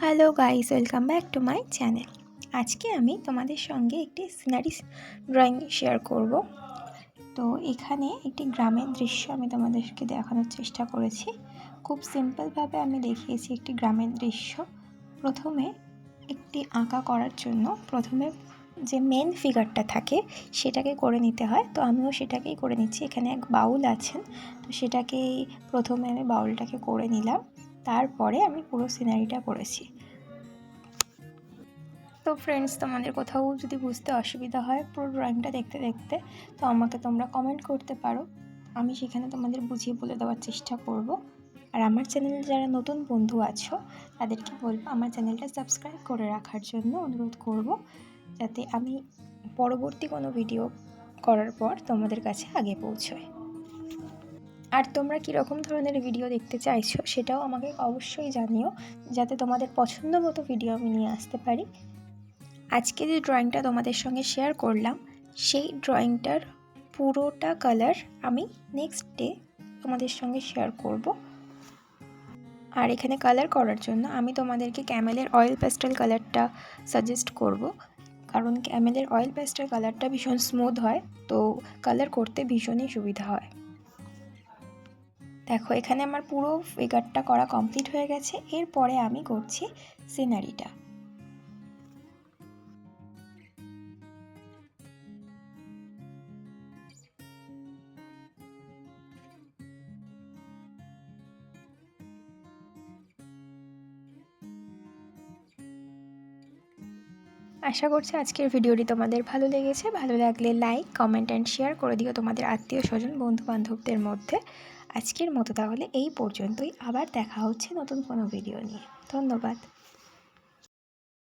Hello guys, welcome back to my channel. আজকে আমি তোমাদের সঙ্গে একটি সিনারি ড্রয়িং শেয়ার করব। তো এখানে একটি গ্রামের দৃশ্য আমি তোমাদেরকে দেখানোর চেষ্টা করেছি। খুব সিম্পলভাবে আমি দেখিয়েছি একটি গ্রামের দৃশ্য। প্রথমে একটি আঁকা করার জন্য প্রথমে যে মেন ফিগারটা থাকে সেটাকে করে নিতে হয়। তো আমিও সেটাকেই করে নিচ্ছি। এখানে এক বাউল আছেন, তো সেটাকেই প্রথমে আমি বাউলটাকে করে নিলাম। তারপরে আমি পুরো সিনারিটা করেছি। তো ফ্রেন্ডস, তোমাদের কোথাও যদি বুঝতে অসুবিধা হয় পুরো ড্রয়িংটা দেখতে দেখতে, তো আমাকে তোমরা কমেন্ট করতে পারো। আমি সেখানে তোমাদের বুঝিয়ে বলে দেওয়ার চেষ্টা করব। আর আমার চ্যানেলে যারা নতুন বন্ধু আছো তাদেরকে বলবো আমার চ্যানেলটা সাবস্ক্রাইব করে রাখার জন্য অনুরোধ করব, যাতে আমি পরবর্তী কোনো ভিডিও করার পর তোমাদের কাছে আগে পৌঁছয়। আর তোমরা কীরকম ধরনের ভিডিও দেখতে চাইছো সেটাও আমাকে অবশ্যই জানিও, যাতে তোমাদের পছন্দ মতো ভিডিও আমি নিয়ে আসতে পারি। আজকে যে ড্রয়িংটা তোমাদের সঙ্গে শেয়ার করলাম সেই ড্রয়িংটার পুরোটা কালার আমি নেক্সট ডে তোমাদের সঙ্গে শেয়ার করব। আর এখানে কালার করার জন্য আমি তোমাদেরকে ক্যামেলের অয়েল প্যাস্টেল কালারটা সাজেস্ট করব, কারণ ক্যামেলের অয়েল প্যাস্টেল কালারটা ভীষণ স্মুথ হয়, তো কালার করতে ভীষণই সুবিধা হয়। দেখো, এখানে আমার পুরো ফিগারটা করা কমপ্লিট হয়ে গেছে। এরপরে আমি করছি সিনারিটা। আশা করছি আজকের ভিডিওটি তোমাদের ভালো লেগেছে। ভালো লাগলে লাইক, কমেন্ট অ্যান্ড শেয়ার করে দিও তোমাদের আত্মীয় স্বজন, বন্ধু বান্ধবদের মধ্যে। আজকের মতো তাহলে এই পর্যন্তই। আবার দেখা হচ্ছে নতুন কোনো ভিডিও নিয়ে। ধন্যবাদ।